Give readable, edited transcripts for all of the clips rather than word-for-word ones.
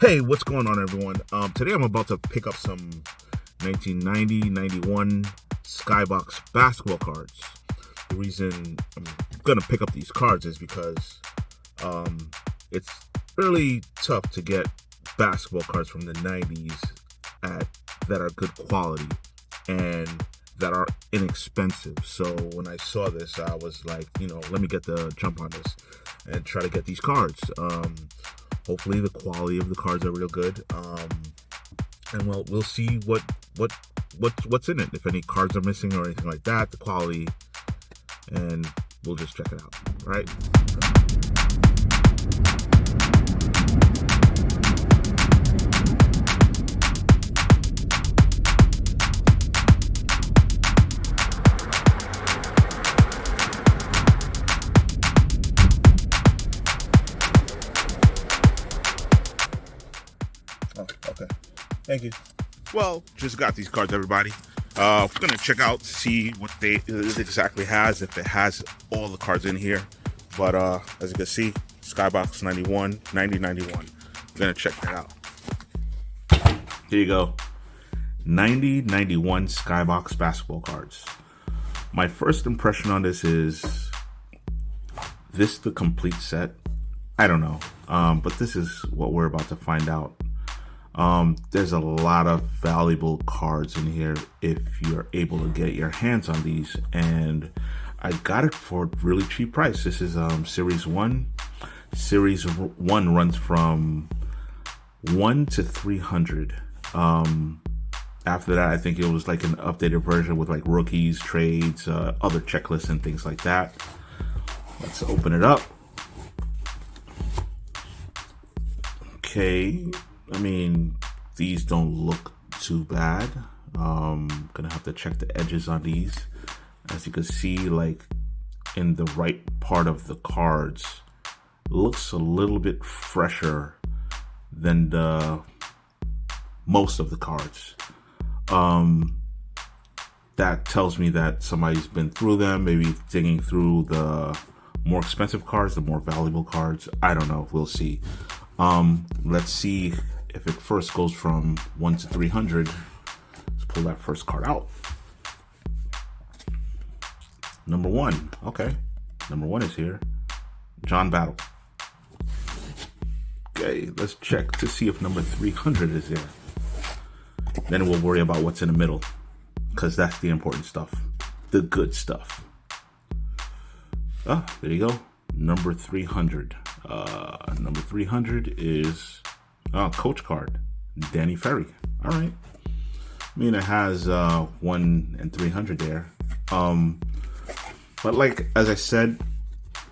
Hey, what's going on, everyone? Today I'm about to pick up some 1990-91 Skybox basketball cards. The reason I'm gonna pick up these cards is because it's really tough to get basketball cards from the 90s that are good quality and that are inexpensive. So when I saw this, I was like, let me get the jump on this and try to get these cards. Hopefully the quality of the cards are real good. And we'll see what's in it. If any cards are missing or anything like that, the quality, and we'll just check it out. All right. Oh, okay. Thank you. Well, just got these cards, everybody. We're gonna check out, see what it exactly has, if it has all the cards in here. But as you can see, Skybox 90-91. We're gonna check that out. Here you go. 90-91 Skybox basketball cards. My first impression on this is this the complete set? I don't know. But this is what we're about to find out. There's a lot of valuable cards in here if you're able to get your hands on these, and I got it for a really cheap price. This is Series 1. Series 1 runs from 1 to 300. After that, I think it was like an updated version with like rookies, trades, other checklists and things like that. Let's open it up. Okay. I mean, these don't look too bad. Gonna have to check the edges on these. As you can see, like in the right part of the cards, looks a little bit fresher than the most of the cards. That tells me that somebody's been through them, maybe digging through the more expensive cards, the more valuable cards. I don't know. We'll see. Let's see if it first goes from 1 to 300. Let's pull that first card out. Number 1. Okay. Number 1 is here. John Battle. Okay, let's check to see if number 300 is there. Then we'll worry about what's in the middle, because that's the important stuff. The good stuff. Ah, there you go. Number 300. Number 300 is coach card, Danny Ferry. All right. I mean, it has 1 and 300 there. But like, as I said,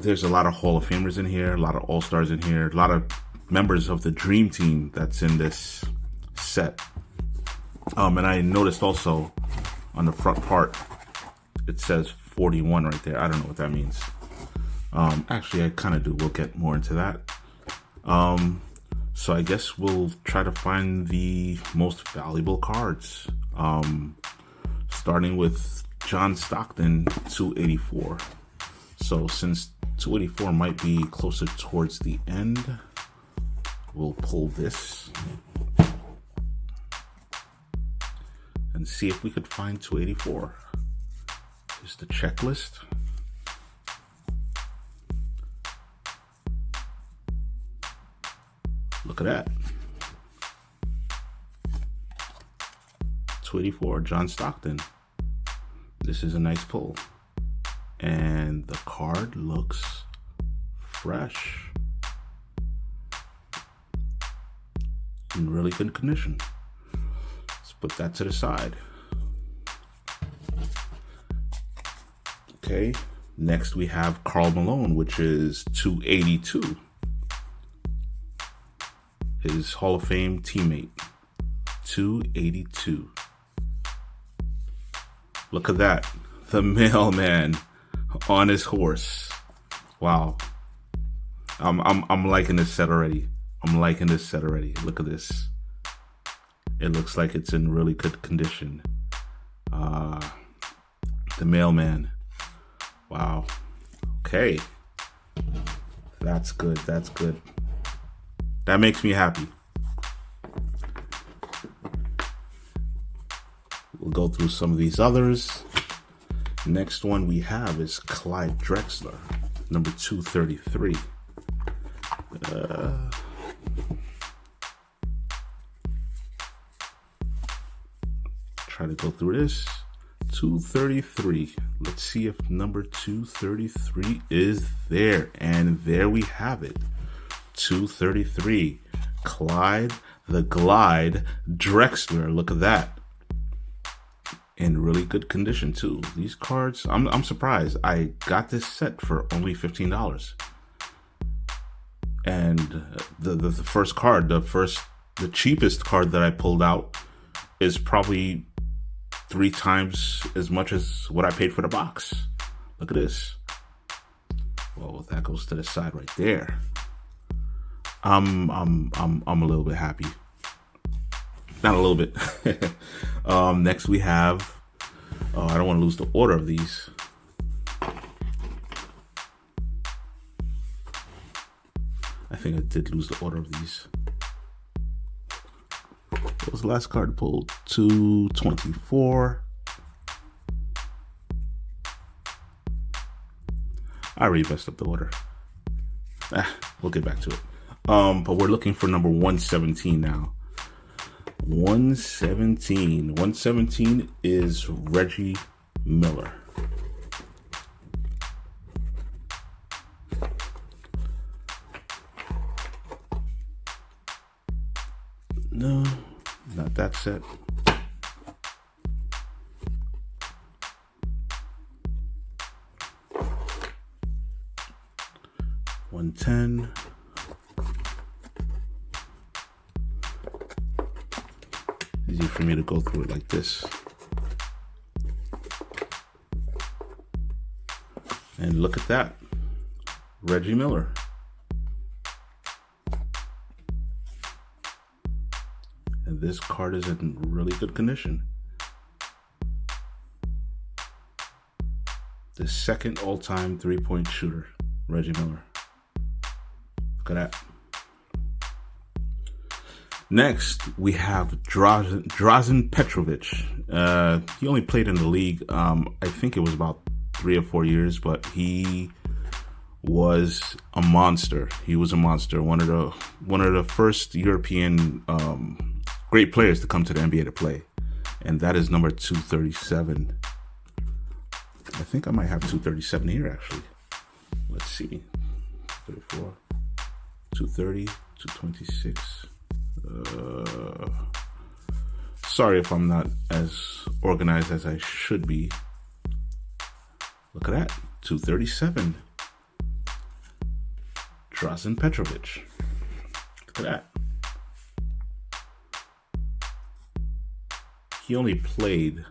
there's a lot of Hall of Famers in here, a lot of All-Stars in here, a lot of members of the Dream Team that's in this set. And I noticed also on the front part, it says 41 right there. I don't know what that means. Actually, I kind of do. We'll get more into that. So I guess we'll try to find the most valuable cards. Starting with John Stockton, 284. So since 284 might be closer towards the end, we'll pull this and see if we could find 284. Here's the checklist. Look at that. 284, John Stockton. This is a nice pull. And the card looks fresh. In really good condition. Let's put that to the side. Okay, next we have Karl Malone, which is 282. His Hall of Fame teammate, 282. Look at that. The mailman on his horse. Wow. I'm liking this set already. Look at this. It looks like it's in really good condition. The mailman. Wow. Okay. That's good. That makes me happy. We'll go through some of these others. Next one we have is Clyde Drexler, number 233. Try to go through this. 233. Let's see if number 233 is there. And there we have it. 233. Clyde the Glide Drexler. Look at that. In really good condition too. These cards, I'm surprised. I got this set for only $15. And the first card, the cheapest card that I pulled out is probably 3 times as much as what I paid for the box. Look at this. Well, that goes to the side right there. I'm a little bit happy. Not a little bit. Next we have, I don't want to lose the order of these. I think I did lose the order of these. What was the last card pulled? 224. I already messed up the order. We'll get back to it. But we're looking for number 117 now. 117. 117 is Reggie Miller. No, not that set. $110. Easy for me to go through it like this. And look at that. Reggie Miller. And this card is in really good condition. The second all-time three-point shooter, Reggie Miller. Look at that. Next, we have Drazen Petrovic. He only played in the league, I think it was about 3 or 4 years, but he was a monster. He was a monster. One of the first European great players to come to the NBA to play. And that is number 237. I think I might have 237 here, actually. Let's see. 34, 230, 226. Sorry if I'm not as organized as I should be. Look at that. 237. Drazen Petrovic. Look at that. He only played,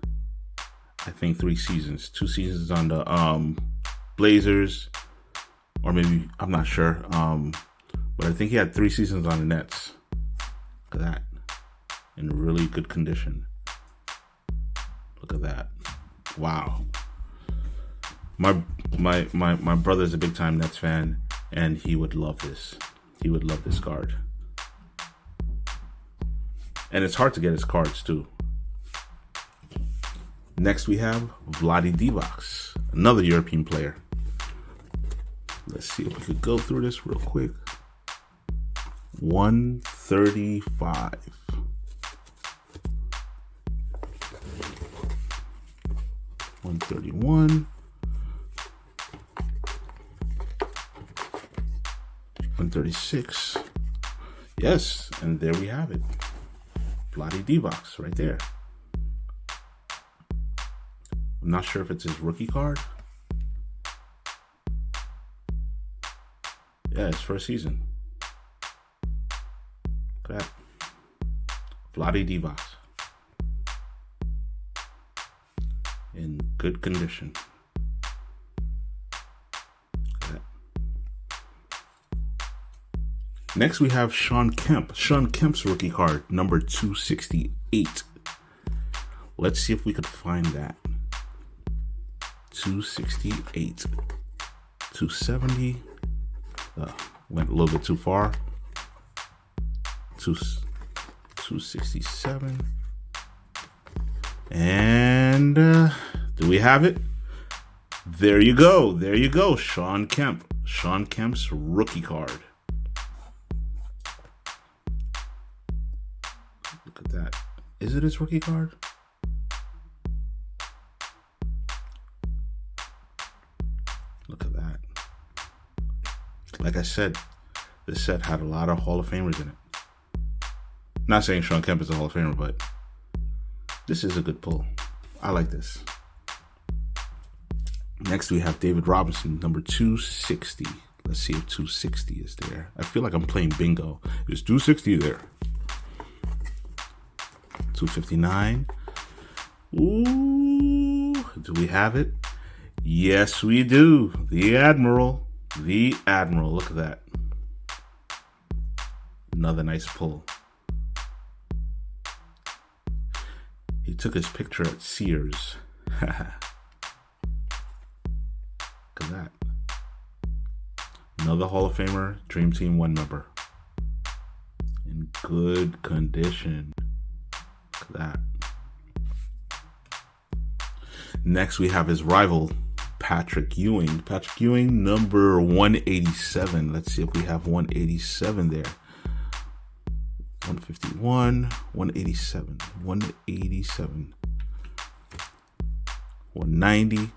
I think, 3 seasons. 2 seasons on the Blazers, or maybe, I'm not sure. But I think he had 3 seasons on the Nets. Look at that. In really good condition. Look at that. Wow. My brother's a big time Nets fan, and he would love this. He would love this card. And it's hard to get his cards too. Next we have Vlade Divac, another European player. Let's see if we could go through this real quick. 135. 131. 136. Yes, and there we have it. Vlade Divac right there. I'm not sure if it's his rookie card. Yeah, his first season. Look at that. Vlade Divac. In good condition. Look at that. Next we have Shawn Kemp. Shawn Kemp's rookie card, number 268. Let's see if we could find that. 268. 270. Went a little bit too far. 267. And do we have it? There you go. There you go. Sean Kemp. Sean Kemp's rookie card. Look at that. Is it his rookie card? Look at that. Like I said, this set had a lot of Hall of Famers in it. Not saying Sean Kemp is a Hall of Famer, but this is a good pull. I like this. Next, we have David Robinson, number 260. Let's see if 260 is there. I feel like I'm playing bingo. Is 260 there? 259. Ooh, do we have it? Yes, we do. The Admiral. The Admiral. Look at that. Another nice pull. He took his picture at Sears. Look at that. Another Hall of Famer, Dream Team 1 member. In good condition. Look at that. Next, we have his rival, Patrick Ewing. Patrick Ewing, number 187. Let's see if we have 187 there. 151, 187, 187, 190,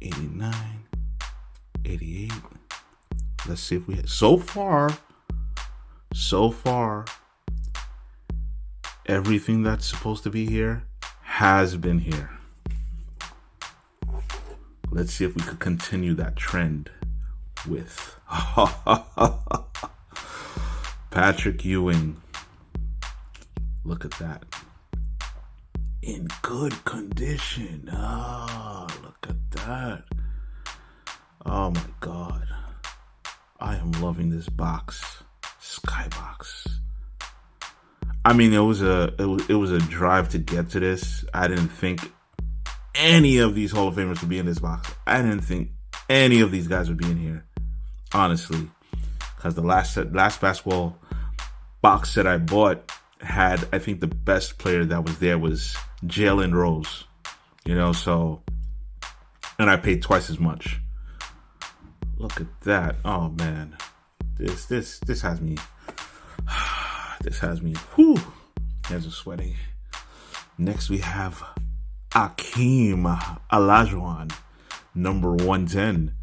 89, 88. Let's see if we have, so far, everything that's supposed to be here has been here. Let's see if we could continue that trend with Patrick Ewing. Look at that. In good condition. Oh, look at that. Oh my God. I am loving this box. Skybox. I mean, it was a drive to get to this. I didn't think any of these Hall of Famers would be in this box. I didn't think any of these guys would be in here. Honestly. Because the last basketball box set I bought had, I think the best player that was there was Jalen Rose. You know, so, and I paid twice as much. Look at that. Oh man. This has me. This has me. Whew. Hands are sweating. Next we have Akeem Olajuwon, number 110.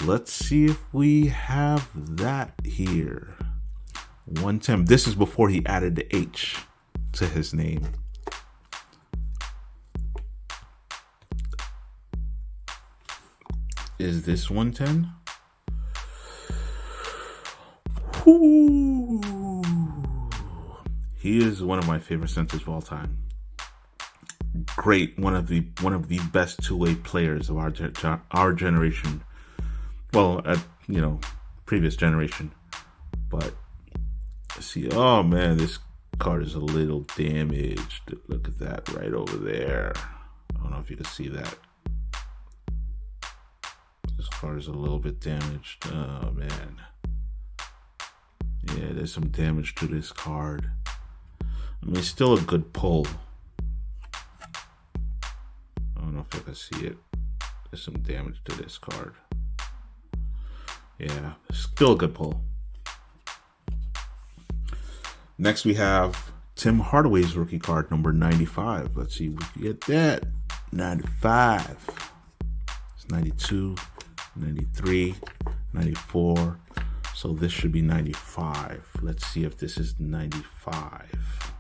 Let's see if we have that here. 110. This is before he added the H to his name. Is this 110? Ooh. He is one of my favorite centers of all time. Great, one of the best two-way players of our generation. Well, previous generation. But see, oh man, this card is a little damaged. Look at that right over there. I don't know if you can see that. This card is a little bit damaged. Oh man. Yeah, there's some damage to this card. I mean, it's still a good pull. I don't know if I can see it. There's some damage to this card. Yeah, still a good pull. Next, we have Tim Hardaway's rookie card, number 95. Let's see if we get that. 95. It's 92, 93, 94. So this should be 95. Let's see if this is 95.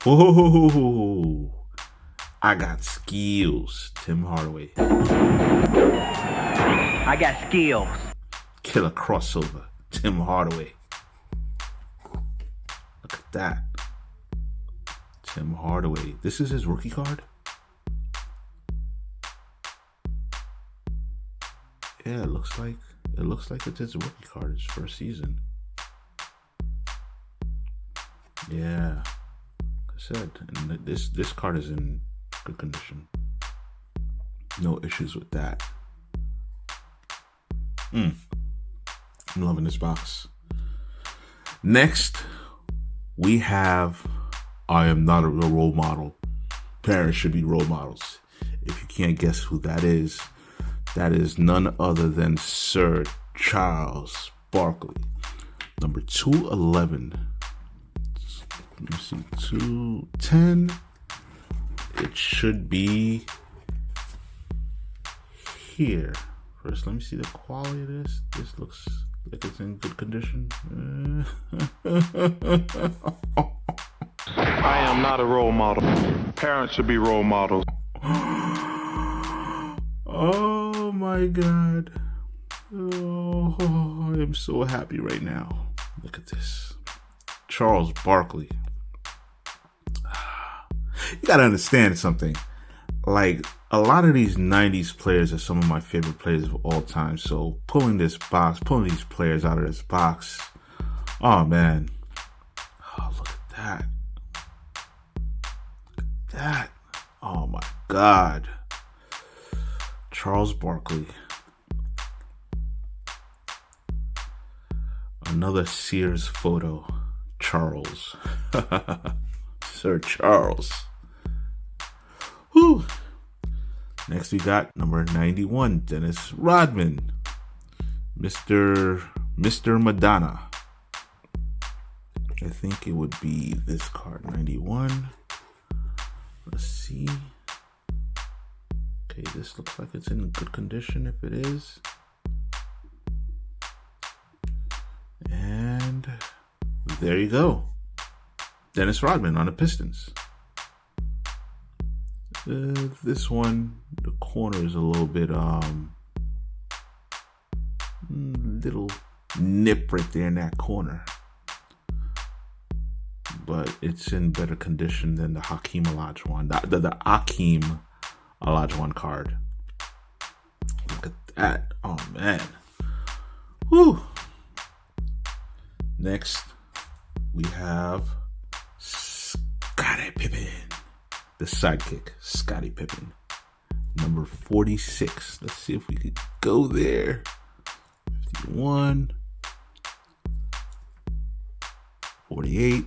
Whoa! I got skills, Tim Hardaway. I got skills. Killer crossover, Tim Hardaway. Look at that. Tim Hardaway. This is his rookie card? Yeah, it looks like it's his rookie card, his first season. Yeah. Like I said, and this card is in good condition. No issues with that. I'm loving this box. Next, we have I am not a real role model. Parents should be role models. If you can't guess who that is none other than Sir Charles Barkley. Number 211. Let me see, 210. It should be here. First, let me see the quality of this. This looks like it's in good condition. I am not a role model. Parents should be role models. Oh my God. Oh, I am so happy right now. Look at this. Charles Barkley. You gotta understand something. Like, a lot of these 90s players are some of my favorite players of all time. So pulling these players out of this box. Oh man. Oh, look at that. Look at that. Oh my God. Charles Barkley. Another Sears photo. Charles. Sir Charles. Whew. Next we got number 91, Dennis Rodman. Mr. Madonna. I think it would be this card, 91. Let's see. Okay, this looks like it's in good condition if it is. And there you go. Dennis Rodman on the Pistons. This one, the corner is a little bit, little nip right there in that corner. But it's in better condition than the Hakeem Olajuwon, the Hakeem Olajuwon card. Look at that. Oh, man. Whew. Next, we have Scottie Pippen. The sidekick, Scottie Pippen. Number 46. Let's see if we could go there. 51. 48.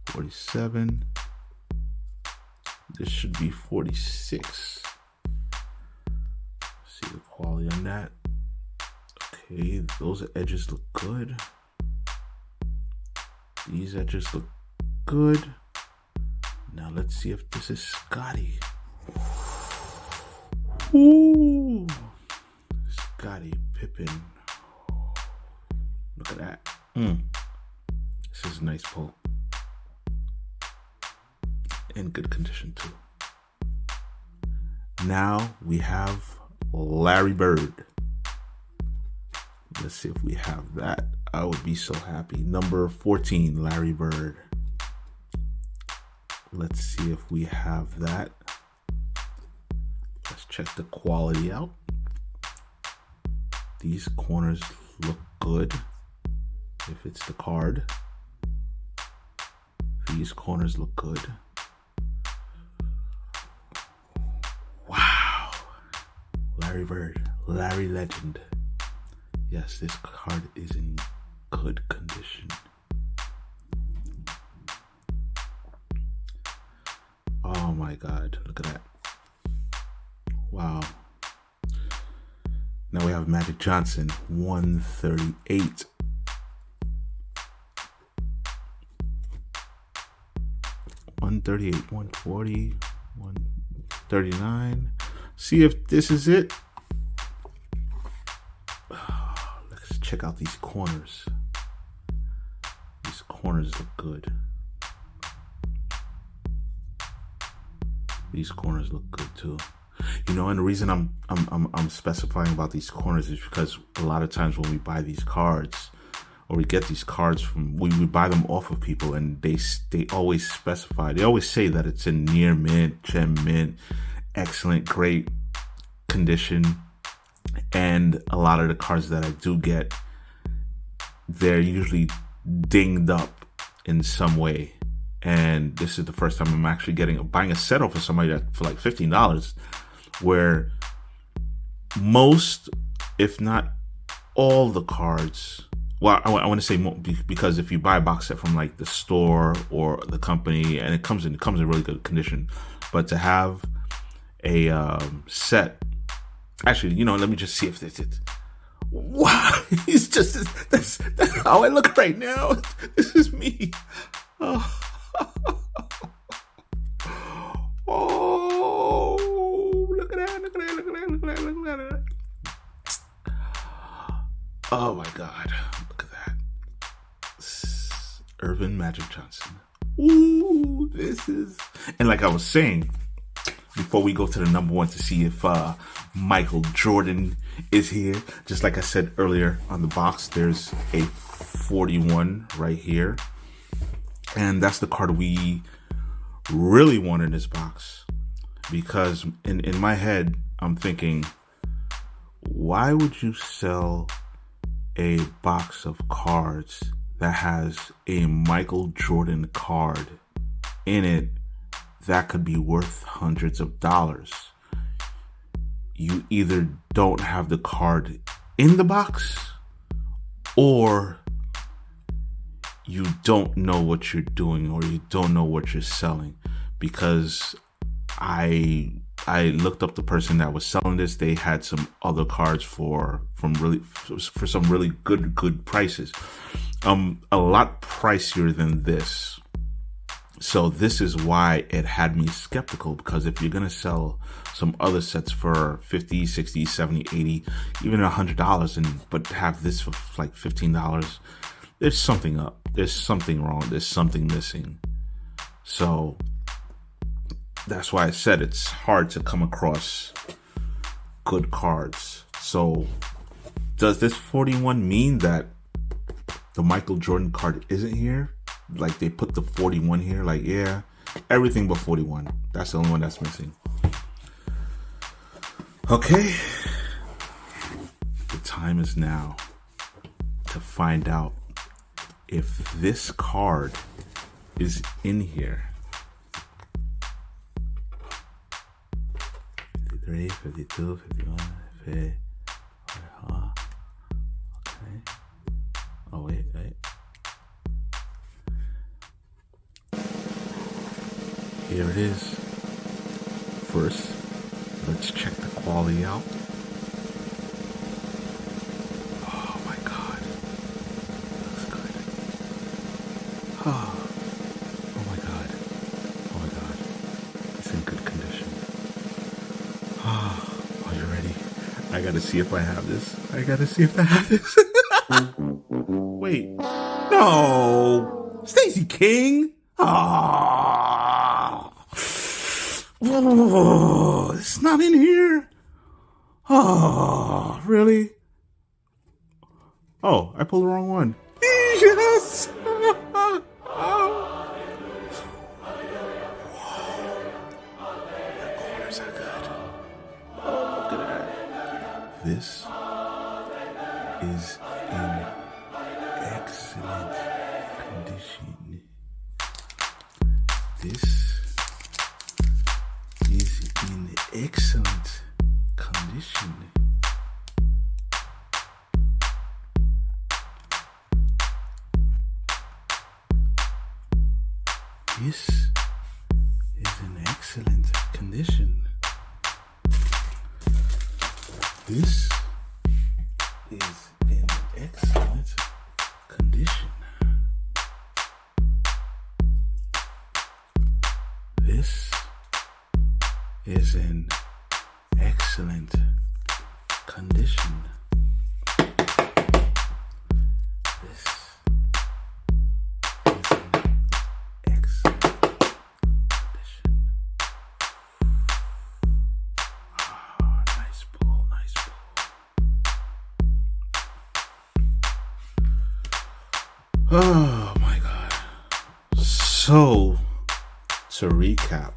47. This should be 46. See the quality on that. Okay, those edges look good. These edges look good. Now let's see if this is Scottie. Ooh, Scottie Pippen. Look at that. This is a nice pull. In good condition too. Now we have Larry Bird. Let's see if we have that. I would be so happy. Number 14, Larry Bird. Let's see if we have that. Let's check the quality out. These corners look good. If it's the card. These corners look good. Wow. Larry Bird. Larry Legend. Yes, this card is in good condition. Oh my God, look at that. Wow. Now we have Magic Johnson, 138. $138, 140, 139. See if this is it. Let's check out these corners. These corners look good. These corners look good too. You know, and the reason I'm specifying about these corners is because a lot of times when we buy these cards, or we get these cards from, we buy them off of people, and they always specify, they always say that it's in near mint, gem mint, excellent, great condition. And a lot of the cards that I do get, they're usually dinged up in some way. And this is the first time I'm actually buying a set off of somebody that for like $15, where most, if not all the cards well, I want to say more because if you buy a box set from like the store or the company, and it comes in really good condition, but to have a set, actually, let me just see if this is. Wow, he's just that's how I look right now. This is me. Oh, oh, look at that! Look at that! Look at that! Look at that! Look at that! Oh my God! Look at that, Irvin Magic Johnson. Ooh, this is, and like I was saying before we go to the number one to see if Michael Jordan is here. Just like I said earlier on the box, there's a 41 right here, and that's the card we really want in this box, because in my head I'm thinking, why would you sell a box of cards that has a Michael Jordan card in it that could be worth hundreds of dollars? You either don't have the card in the box, or you don't know what you're doing, or you don't know what you're selling. Because I looked up the person that was selling this. They had some other cards for some really good prices, a lot pricier than this. So this is why it had me skeptical, because if you're going to sell some other sets for $50, $60, $70, $80, even $100, but have this for like $15, there's something up. There's something wrong. There's something missing. So that's why I said it's hard to come across good cards. So does this 41 mean that the Michael Jordan card isn't here? Like they put the 41 here, like, yeah, everything but 41. That's the only one that's missing. Okay. The time is now to find out if this card is in here. 53, 52, 51, 50. Okay. Oh, wait. Here it is. First, let's check the quality out. Oh my God. Looks good. Oh my God. Oh my God. It's in good condition. Oh, are you ready? I gotta see if I have this. Wait. No. Stacey King. Oh, it's not in here. Oh, really? Oh, I pulled the wrong one. Yes. That corner's so good. Oh, look at that. This is in excellent condition. This is in excellent condition. This is in excellent condition. This is in excellent condition. This is in excellent condition. This is in excellent condition. Oh, nice pull. Oh my God. So, to recap,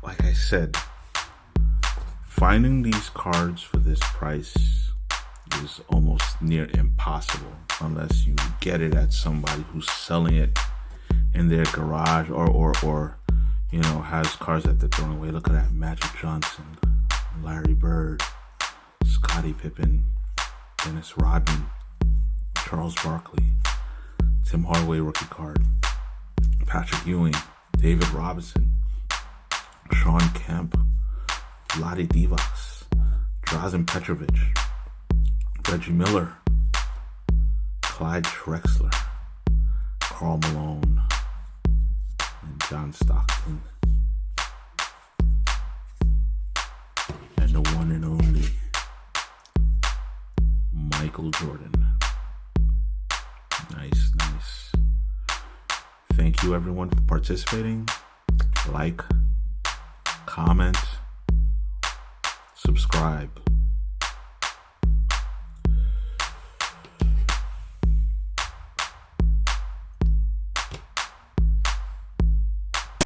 like I said, finding these cards for this price is almost near impossible unless you get it at somebody who's selling it in their garage or has cards that they're throwing away. Look at that. Magic Johnson, Larry Bird, Scottie Pippen, Dennis Rodman, Charles Barkley, Tim Hardaway rookie card, Patrick Ewing, David Robinson, Sean Kemp, Vlade Divac, Drazen Petrovic, Reggie Miller, Clyde Drexler, Karl Malone, and John Stockton. And the one and only Michael Jordan. Nice, nice. Thank you everyone for participating. Like, comment, subscribe.